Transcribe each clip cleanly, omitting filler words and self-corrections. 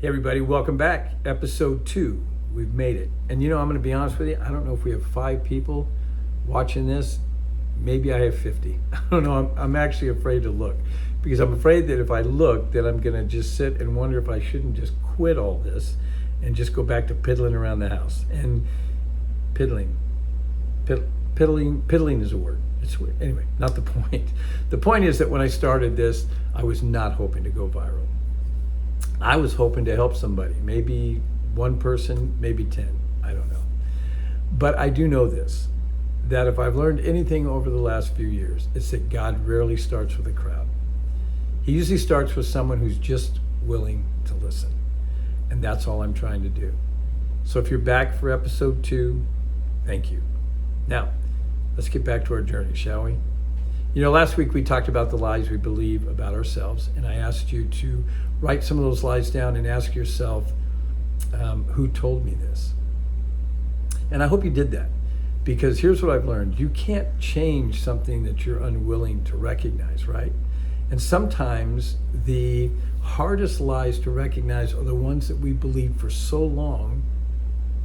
Hey everybody, welcome back. Episode 2. We've made it. And I'm going to be honest with you, I don't know if we have 5 people watching this. Maybe I have 50. I don't know. I'm actually afraid to look because I'm afraid that if I look, then I'm going to just sit and wonder if I shouldn't just quit all this and just go back to piddling around the house. And piddling is a word. It's weird. Anyway, not the point. The point is that when I started this, I was not hoping to go viral. I was hoping to help somebody, maybe one person, maybe 10, I don't know. But I do know this, that if I've learned anything over the last few years, it's that God rarely starts with a crowd. He usually starts with someone who's just willing to listen. And that's all I'm trying to do. So if you're back for episode 2, thank you. Now, let's get back to our journey, shall we? Last week we talked about the lies we believe about ourselves, and I asked you to write some of those lies down and ask yourself, who told me this? And I hope you did that, because here's what I've learned. You can't change something that you're unwilling to recognize, right? And sometimes the hardest lies to recognize are the ones that we believe for so long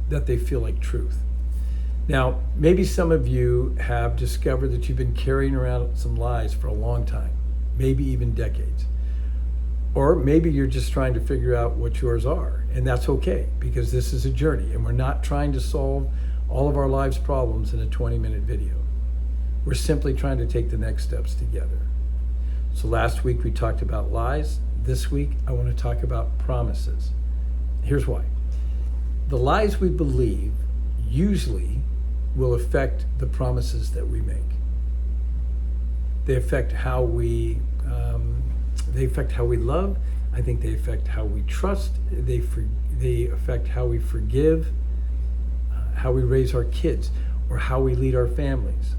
that they feel like truth. Now, maybe some of you have discovered that you've been carrying around some lies for a long time, maybe even decades. Or maybe you're just trying to figure out what yours are, and that's okay, because this is a journey, and we're not trying to solve all of our lives' problems in a 20-minute video. We're simply trying to take the next steps together. So last week we talked about lies. This week I want to talk about promises. Here's why. The lies we believe usually will affect the promises that we make. They affect how we love. I think they affect how we trust. They affect how we forgive, how we raise our kids, or how we lead our families.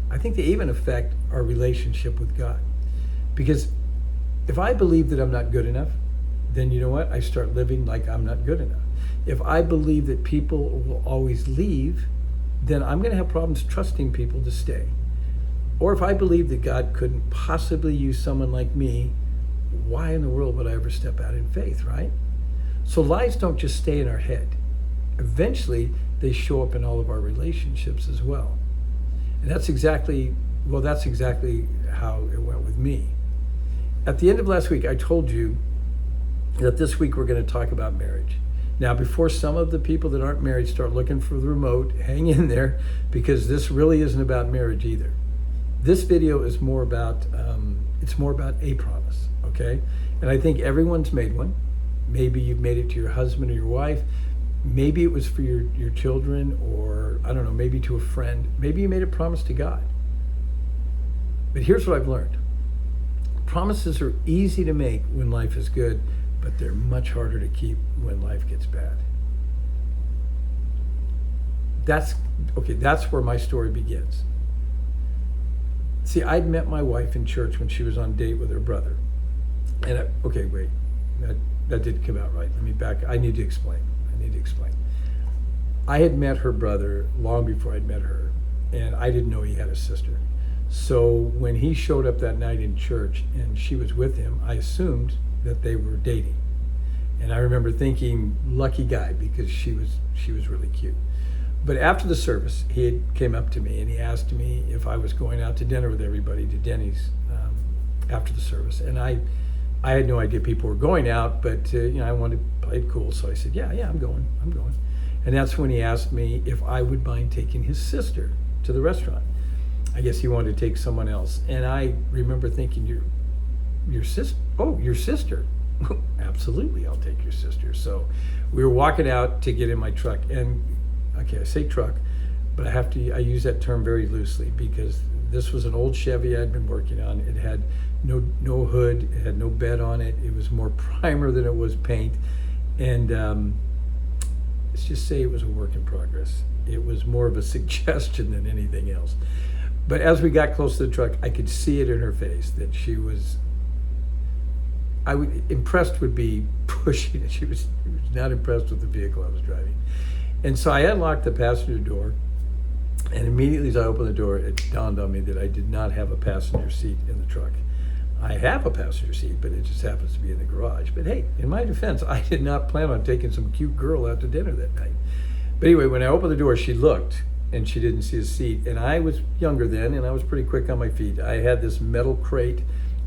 I think they even affect our relationship with God. Because if I believe that I'm not good enough, then you know what? I start living like I'm not good enough. If I believe that people will always leave, then I'm going to have problems trusting people to stay. Or if I believe that God couldn't possibly use someone like me, why in the world would I ever step out in faith, right? So lies don't just stay in our head. Eventually, they show up in all of our relationships as well. And that's exactly how it went with me. At the end of last week, I told you that this week we're going to talk about marriage. Now, before some of the people that aren't married start looking for the remote, hang in there, because this really isn't about marriage either. This video is more about a promise, okay? And I think everyone's made one. Maybe you've made it to your husband or your wife. Maybe it was for your children, or I don't know, maybe to a friend. Maybe you made a promise to God. But here's what I've learned. Promises are easy to make when life is good, but they're much harder to keep when life gets bad. That's where my story begins. See, I'd met my wife in church when she was on a date with her brother. And that didn't come out right. Let me back. I need to explain. I had met her brother long before I'd met her, and I didn't know he had a sister. So when he showed up that night in church and she was with him, I assumed that they were dating. And I remember thinking, lucky guy, because she was really cute. But after the service, he came up to me and he asked me if I was going out to dinner with everybody, to Denny's, after the service. And I had no idea people were going out, but I wanted to play it cool, so I said, yeah, I'm going. And that's when he asked me if I would mind taking his sister to the restaurant. I guess he wanted to take someone else. And I remember thinking, your sister? Oh, your sister. Absolutely, I'll take your sister. So we were walking out to get in my truck, and I say truck, but I use that term very loosely because this was an old Chevy I'd been working on. It had no hood, it had no bed on it. It was more primer than it was paint, and let's just say it was a work in progress. It was more of a suggestion than anything else. But as we got close to the truck, I could see it in her face that she was, impressed would be pushing it. She was not impressed with the vehicle I was driving. And so I unlocked the passenger door, and immediately as I opened the door, it dawned on me that I did not have a passenger seat in the truck. I have a passenger seat, but it just happens to be in the garage. But hey, in my defense, I did not plan on taking some cute girl out to dinner that night. But anyway, when I opened the door, she looked and she didn't see a seat. And I was younger then, and I was pretty quick on my feet. I had this metal crate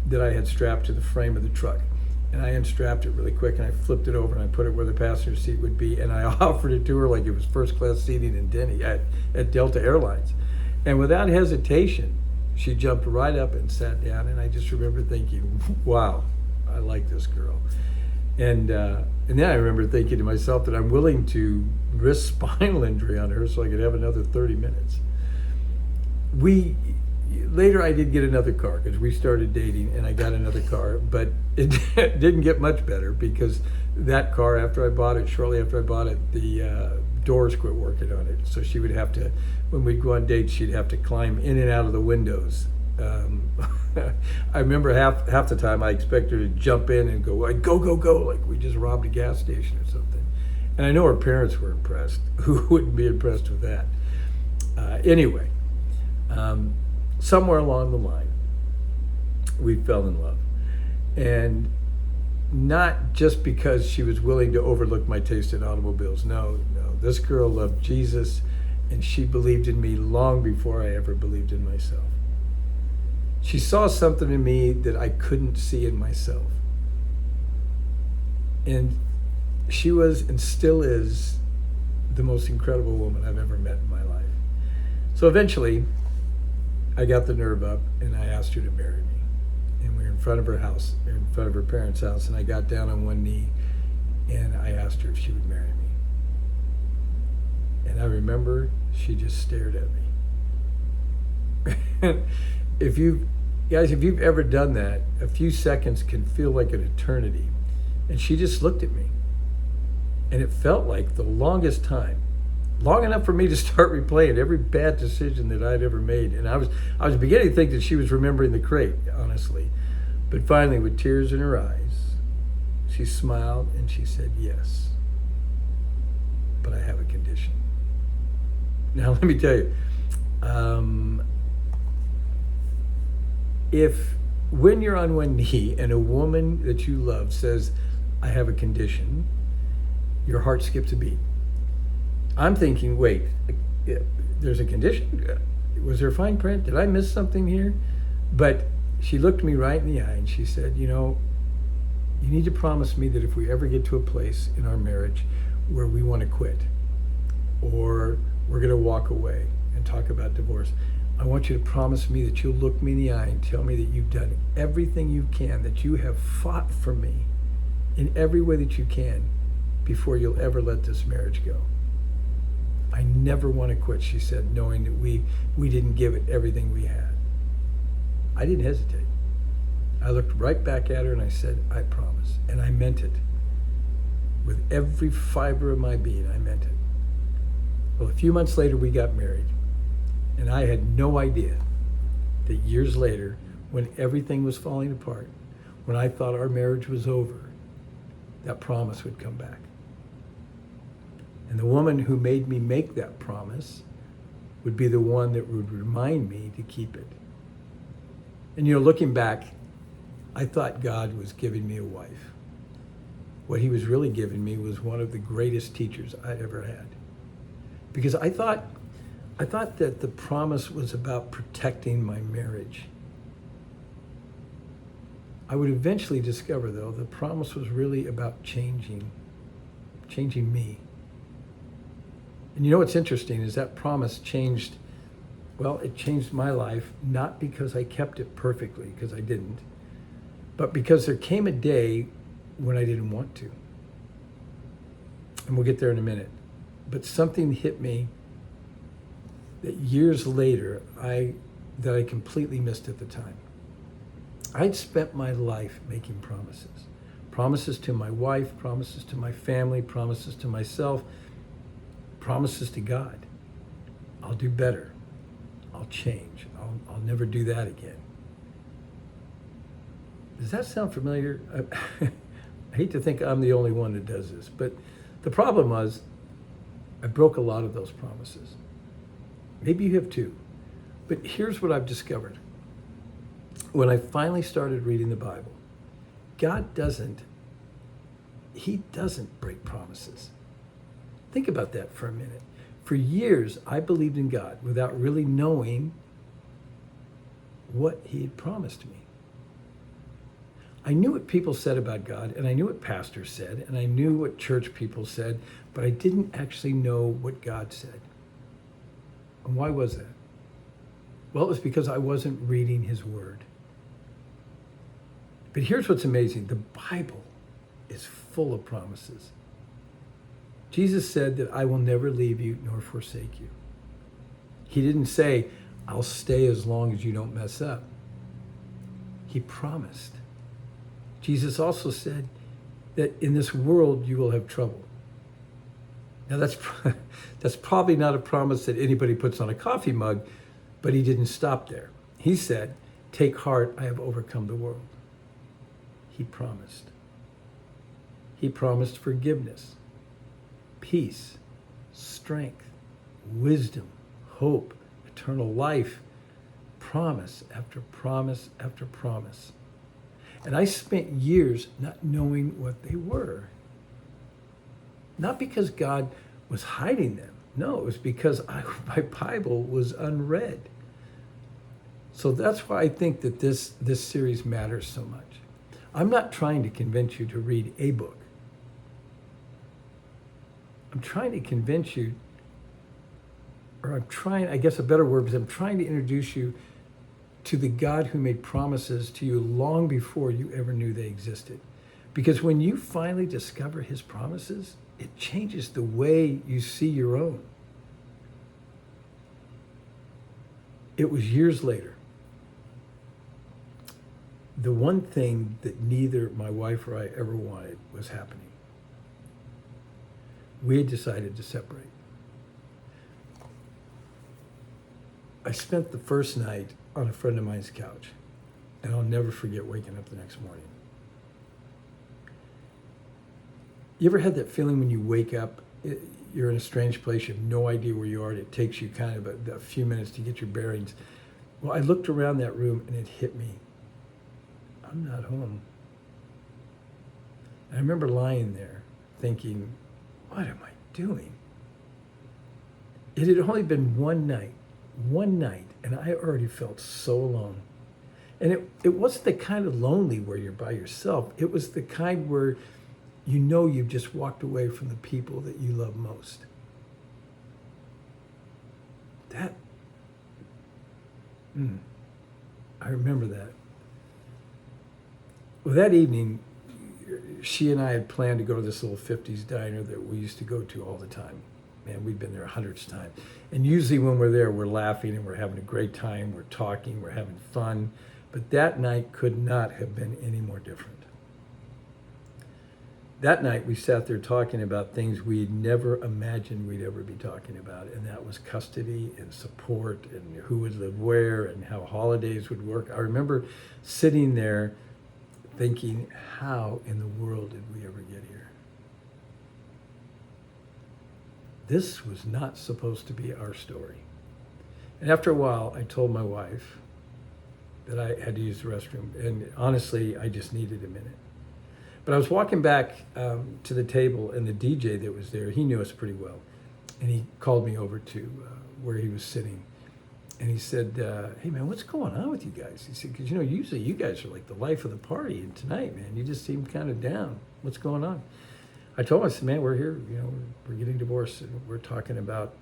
that I had strapped to the frame of the truck. And I unstrapped it really quick, and I flipped it over, and I put it where the passenger seat would be, and I offered it to her like it was first-class seating in Denny at Delta Airlines. And without hesitation, she jumped right up and sat down, and I just remember thinking, wow, I like this girl. And then I remember thinking to myself that I'm willing to risk spinal injury on her so I could have another 30 minutes. Later I did get another car because we started dating, and I got another car, but it didn't get much better because that car, shortly after I bought it, the doors quit working on it. So she would have to, when we'd go on dates, she'd have to climb in and out of the windows. I remember half the time I expected her to jump in and go, like, go, like we just robbed a gas station or something. And I know her parents were impressed. Who wouldn't be impressed with that? Anyway, somewhere along the line, we fell in love. And not just because she was willing to overlook my taste in automobiles. No. This girl loved Jesus, and she believed in me long before I ever believed in myself. She saw something in me that I couldn't see in myself. And she was, and still is, the most incredible woman I've ever met in my life. So eventually, I got the nerve up, and I asked her to marry me. And we were in front of her house, in front of her parents' house, and I got down on one knee, and I asked her if she would marry me. And I remember she just stared at me. If you've ever done that, a few seconds can feel like an eternity. And she just looked at me. And it felt like the longest time, long enough for me to start replaying every bad decision that I'd ever made. And I was beginning to think that she was remembering the crate, honestly. But finally, with tears in her eyes, she smiled and she said, yes, but I have a condition. Now, let me tell you, if when you're on one knee and a woman that you love says, I have a condition, your heart skips a beat. I'm thinking, wait, there's a condition? Was there fine print? Did I miss something here? But she looked me right in the eye and she said, you need to promise me that if we ever get to a place in our marriage where we want to quit, or we're going to walk away and talk about divorce, I want you to promise me that you'll look me in the eye and tell me that you've done everything you can, that you have fought for me in every way that you can before you'll ever let this marriage go. I never want to quit, she said, knowing that we didn't give it everything we had. I didn't hesitate. I looked right back at her and I said, I promise. And I meant it. With every fiber of my being, I meant it. Well, a few months later, we got married. And I had no idea that years later, when everything was falling apart, when I thought our marriage was over, that promise would come back. And the woman who made me make that promise would be the one that would remind me to keep it. And looking back, I thought God was giving me a wife. What he was really giving me was one of the greatest teachers I'd ever had. Because I thought that the promise was about protecting my marriage. I would eventually discover, though, the promise was really about changing me. And what's interesting is that promise changed, it changed my life, not because I kept it perfectly, because I didn't, but because there came a day when I didn't want to. And we'll get there in a minute. But something hit me that years later, that I completely missed at the time. I'd spent my life making promises. Promises to my wife, promises to my family, promises to myself, promises to God. I'll do better. I'll change. I'll never do that again. Does that sound familiar? I hate to think I'm the only one that does this, but the problem was I broke a lot of those promises. Maybe you have too. But here's what I've discovered. when I finally started reading the Bible, He doesn't break promises. Think about that for a minute. For years, I believed in God without really knowing what He had promised me. I knew what people said about God, and I knew what pastors said, and I knew what church people said, but I didn't actually know what God said. And why was that? Well, it was because I wasn't reading His Word. But here's what's amazing. The Bible is full of promises. Jesus said that I will never leave you nor forsake you. He didn't say, I'll stay as long as you don't mess up. He promised. Jesus also said that in this world you will have trouble. Now that's probably not a promise that anybody puts on a coffee mug, but He didn't stop there. He said, take heart, I have overcome the world. He promised. He promised forgiveness, peace, strength, wisdom, hope, eternal life, promise after promise after promise. And I spent years not knowing what they were. Not because God was hiding them. No, it was because my Bible was unread. So that's why I think that this series matters so much. I'm not trying to convince you to read a book. I'm trying to convince you, I guess a better word is I'm trying to introduce you to the God who made promises to you long before you ever knew they existed. Because when you finally discover His promises, it changes the way you see your own. It was years later. The one thing that neither my wife or I ever wanted was happening. We had decided to separate. I spent the first night on a friend of mine's couch, and I'll never forget waking up the next morning. You ever had that feeling when you wake up, you're in a strange place, you have no idea where you are, and it takes you kind of a few minutes to get your bearings? Well, I looked around that room and it hit me. I'm not home. And I remember lying there thinking, what am I doing? It had only been one night, and I already felt so alone. And it wasn't the kind of lonely where you're by yourself. It was the kind where you know you've just walked away from the people that you love most. I remember that. Well, that evening, she and I had planned to go to this little 50s diner that we used to go to all the time. Man, we'd been there hundreds of times. And usually when we're there, we're laughing and we're having a great time. We're talking, we're having fun. But that night could not have been any more different. That night, we sat there talking about things we'd never imagined we'd ever be talking about. And that was custody and support and who would live where and how holidays would work. I remember sitting there thinking, how in the world did we ever get here? This was not supposed to be our story. And after a while, I told my wife that I had to use the restroom. And honestly, I just needed a minute. But I was walking back to the table, and the DJ that was there, he knew us pretty well. And he called me over to where he was sitting. And he said, hey, man, what's going on with you guys? He said, because, usually you guys are like the life of the party. And tonight, man, you just seem kind of down. What's going on? I told him, I said, man, we're here, we're getting divorced. And we're talking about,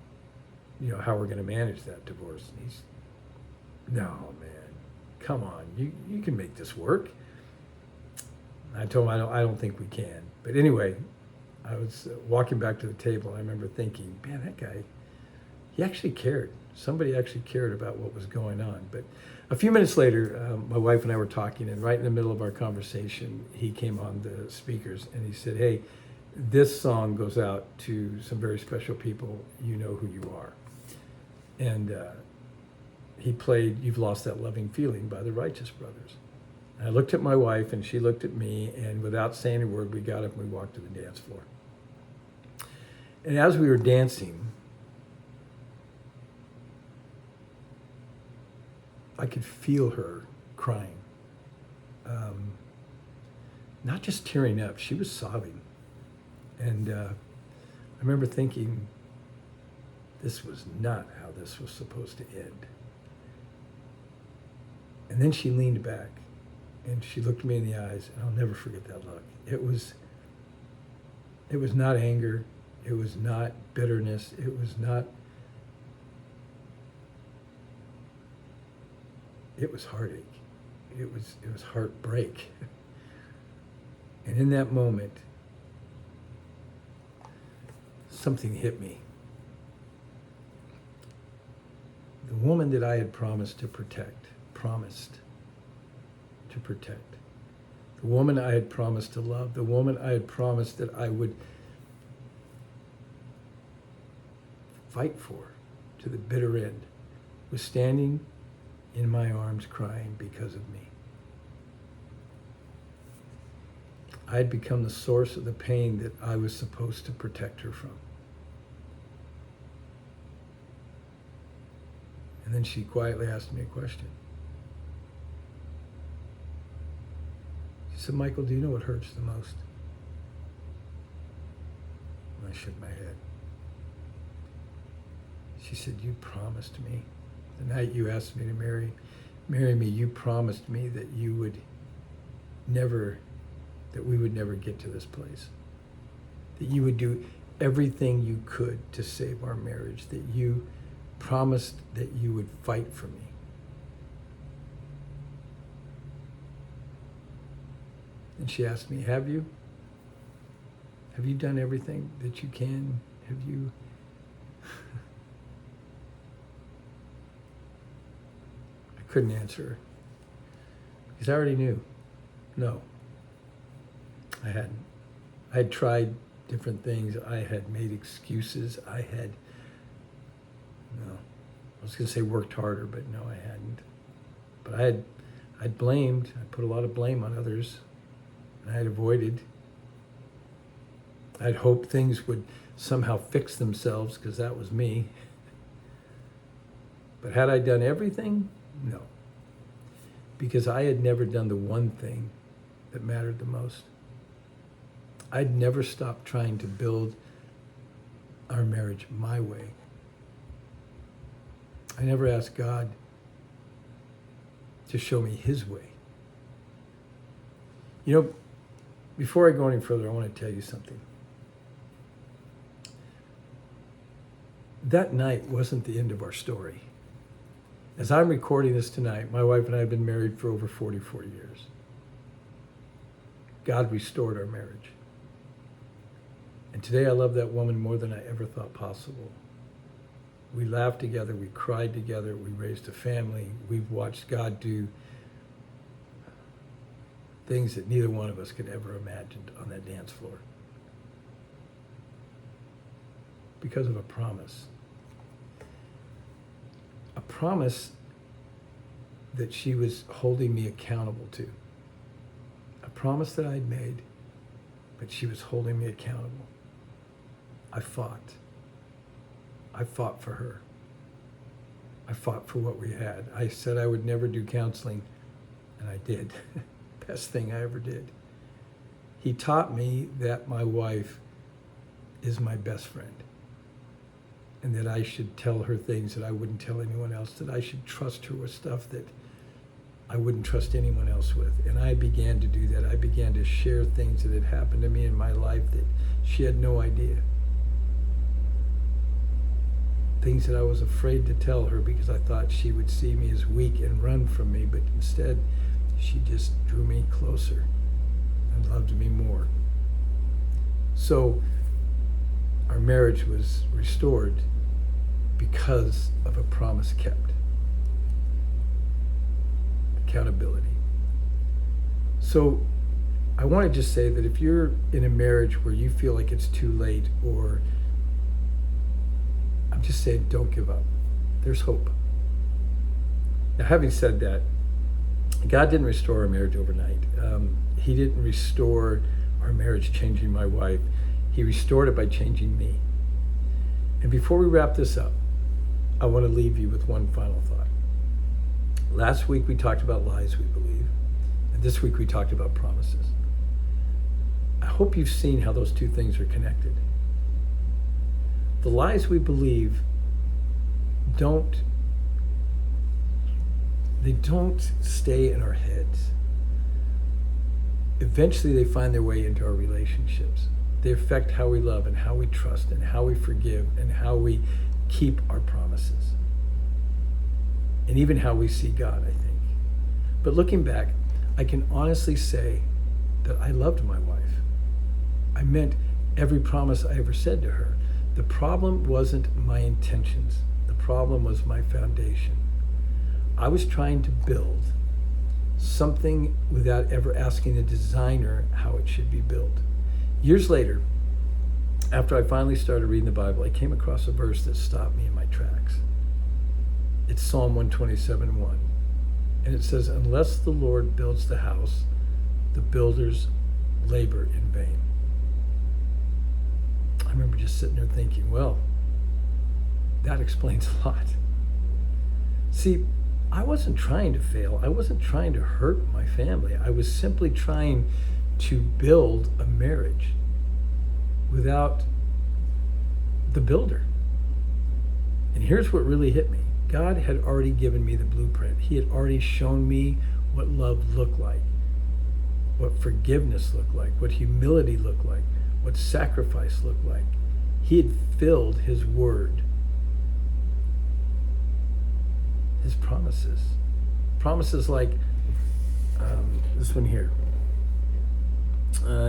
how we're going to manage that divorce. And he's, no, man, come on. You can make this work. I told him, I don't think we can. But anyway, I was walking back to the table. And I remember thinking, man, that guy, he actually cared. Somebody actually cared about what was going on. But a few minutes later, my wife and I were talking, and right in the middle of our conversation, he came on the speakers and he said, hey, this song goes out to some very special people. You know who you are. And he played You've Lost That Loving Feeling by the Righteous Brothers. And I looked at my wife and she looked at me, and without saying a word, we got up and we walked to the dance floor. And as we were dancing, I could feel her crying. not just tearing up, she was sobbing. And I remember thinking, this was not how this was supposed to end. And then she leaned back and she looked me in the eyes, and I'll never forget that look. It was not anger. It was not bitterness. It was heartache. It was heartbreak. And in that moment, something hit me. The woman that I had promised to protect, the woman I had promised to love, the woman I had promised that I would fight for to the bitter end, was standing in my arms crying because of me. I had become the source of the pain that I was supposed to protect her from. And then she quietly asked me a question. She said, Michael, do you know what hurts the most? And I shook my head. She said, you promised me. The night you asked me to marry me, you promised me that we would never get to this place. That you would do everything you could to save our marriage. That you promised that you would fight for me. And she asked me, have you? Have you done everything that you can? Have you? I couldn't answer her because I already knew. No, I hadn't. I had tried different things. I had made excuses. I was going to say worked harder, but no, I hadn't. But I'd blamed. I put a lot of blame on others. I had avoided. I'd hoped things would somehow fix themselves because that was me. But had I done everything? No. Because I had never done the one thing that mattered the most. I'd never stopped trying to build our marriage my way. I never asked God to show me his way. You know, before I go any further, I want to tell you something. That night wasn't the end of our story. As I'm recording this tonight, my wife and I have been married for over 44 years. God restored our marriage. And today I love that woman more than I ever thought possible. We laughed together, we cried together, we raised a family. We've watched God do things that neither one of us could ever imagine on that dance floor. Because of a promise. A promise that she was holding me accountable to. A promise that I'd made, but she was holding me accountable. I fought. I fought for her. I fought for what we had. I said I would never do counseling, and I did. Best thing I ever did. He taught me that my wife is my best friend, and that I should tell her things that I wouldn't tell anyone else, that I should trust her with stuff that I wouldn't trust anyone else with. And I began to do that. I began to share things that had happened to me in my life that she had no idea. Things that I was afraid to tell her because I thought she would see me as weak and run from me, but instead she just drew me closer and loved me more. So our marriage was restored because of a promise kept. Accountability. So I want to just say that if you're in a marriage where you feel like it's too late, or I'm just saying, don't give up. There's hope. Now, having said that, God didn't restore our marriage overnight. He didn't restore our marriage changing my wife. He restored it by changing me. And before we wrap this up, I want to leave you with one final thought. Last week we talked about lies we believe. And This week we talked about promises. I hope you've seen how those two things are connected. The lies we believe don't stay in our heads. Eventually they find their way into our relationships. They affect how we love and how we trust and how we forgive and how we keep our promises. And even how we see God, I think. But looking back, I can honestly say that I loved my wife. I meant every promise I ever said to her. The problem wasn't my intentions. The problem was my foundation. I was trying to build something without ever asking the designer how it should be built. Years later, after I finally started reading the Bible, I came across a verse that stopped me in my tracks. It's Psalm 127:1. And it says, "Unless the Lord builds the house, the builders labor in vain." I remember just sitting there thinking, well, that explains a lot. See, I wasn't trying to fail. I wasn't trying to hurt my family. I was simply trying to build a marriage without the builder. And here's what really hit me. God had already given me the blueprint. He had already shown me what love looked like, what forgiveness looked like, what humility looked like, what sacrifice looked like. He had filled his word, his promises. Promises like this one here,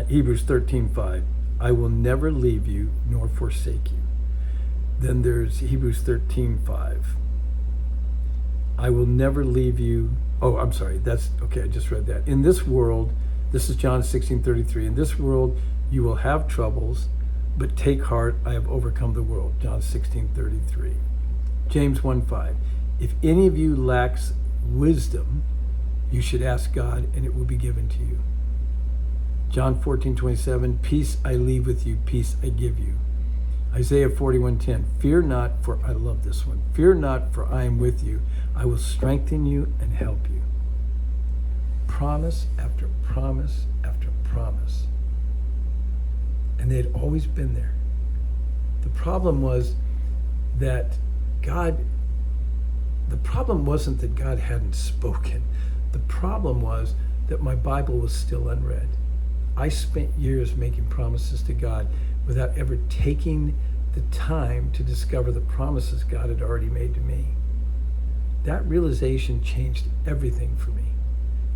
Hebrews 13:5. I will never leave you nor forsake you. Then there's Hebrews 13:5. I will never leave you. Oh, I'm sorry. That's okay. I just read that. In this world, this is John 16:33. In this world, you will have troubles, but take heart. I have overcome the world. John 16:33. James 1:5. If any of you lacks wisdom, you should ask God, and it will be given to you. John 14:27. Peace I leave with you. Peace I give you. Isaiah 41:10. Fear not, for I love this one. Fear not, for I am with you. I will strengthen you and help you. Promise after promise after promise. And they had always been there. The problem was that the problem wasn't that God hadn't spoken. The problem was that my Bible was still unread. I spent years making promises to God without ever taking the time to discover the promises God had already made to me. That realization changed everything for me.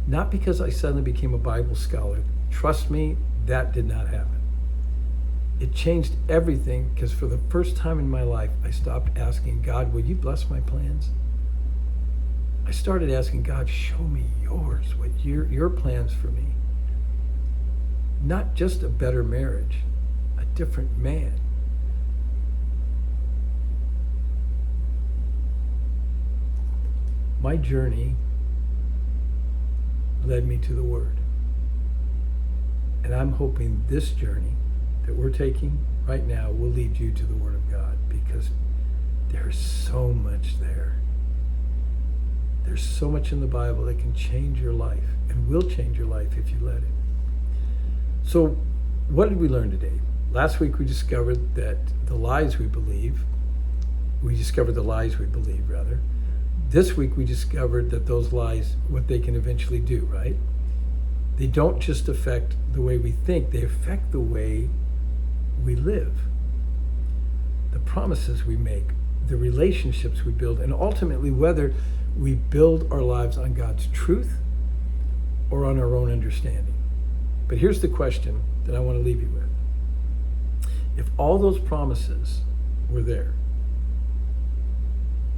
Not because I suddenly became a Bible scholar. Trust me, that did not happen. It changed everything because for the first time in my life, I stopped asking God, will you bless my plans? I started asking God, show me yours, what your plans for me. Not just a better marriage, a different man. My journey led me to the Word. And I'm hoping this journey that we're taking right now will lead you to the Word of God, because there's so much there. There's so much in the Bible that can change your life and will change your life if you let it. So what did we learn today? Last week we discovered that the lies we believe, rather. This week we discovered that those lies, what they can eventually do, right? They don't just affect the way we think, they affect the way we live. The promises we make, the relationships we build, and ultimately whether we build our lives on God's truth or on our own understanding. But here's the question that I want to leave you with. If all those promises were there,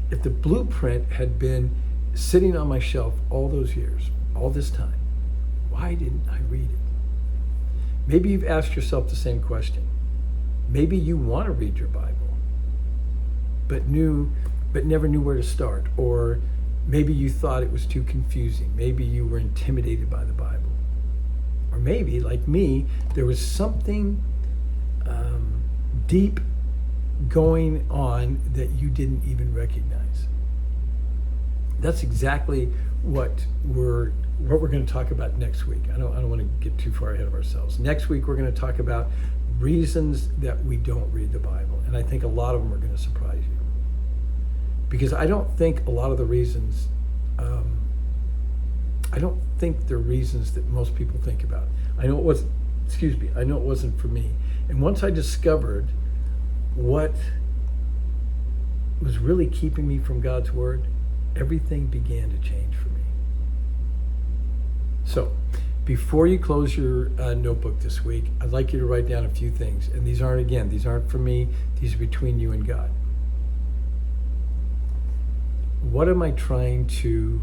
if the blueprint had been sitting on my shelf all those years, all this time, why didn't I read it? Maybe you've asked yourself the same question. Maybe you want to read your Bible, but never knew where to start. Or maybe you thought it was too confusing. Maybe you were intimidated by the Bible. Or maybe, like me, there was something deep going on that you didn't even recognize. That's exactly what we're going to talk about next week. I don't want to get too far ahead of ourselves. Next week we're going to talk about reasons that we don't read the Bible, and I think a lot of them are going to surprise you, because I don't think a lot of the reasons. I don't think they're reasons that most people think about. I know it wasn't. Excuse me. I know it wasn't for me. And once I discovered what was really keeping me from God's Word, everything began to change for me. So, before you close your notebook this week, I'd like you to write down a few things. And these aren't for me. These are between you and God. What am I trying to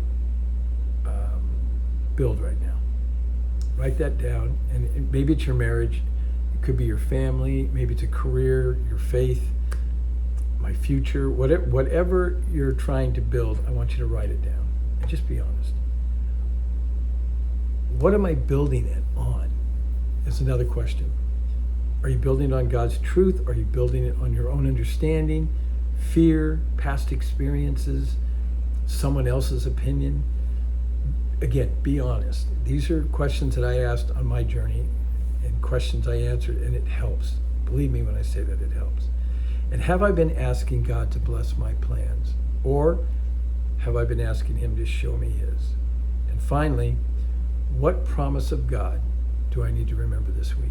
build right now? Write that down. And maybe it's your marriage. It could be your family. Maybe it's a career, your faith, my future. Whatever you're trying to build, I want you to write it down. And just be honest. What am I building it on? Is another question. Are you building it on God's truth? Are you building it on your own understanding, fear, past experiences, someone else's opinion? Again, be honest. These are questions that I asked on my journey and questions I answered, and it helps. Believe me when I say that it helps. And have I been asking God to bless my plans? Or have I been asking Him to show me His? And finally, what promise of God do I need to remember this week?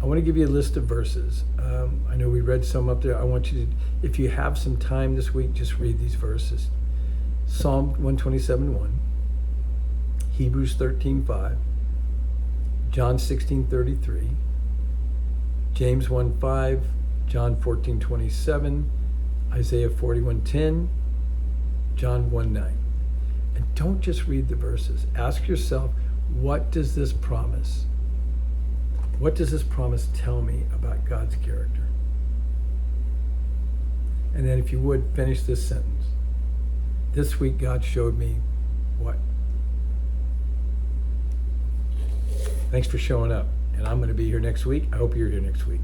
I want to give you a list of verses. I know we read some up there. I want you to, if you have some time this week, just read these verses. Psalm 127:1, Hebrews 13:5, John 16:33, James 1:5, John 14:27, Isaiah 41:10, John 1:9. And don't just read the verses. Ask yourself, what does this promise? What does this promise tell me about God's character? And then if you would, finish this sentence. This week God showed me what? Thanks for showing up. And I'm going to be here next week. I hope you're here next week.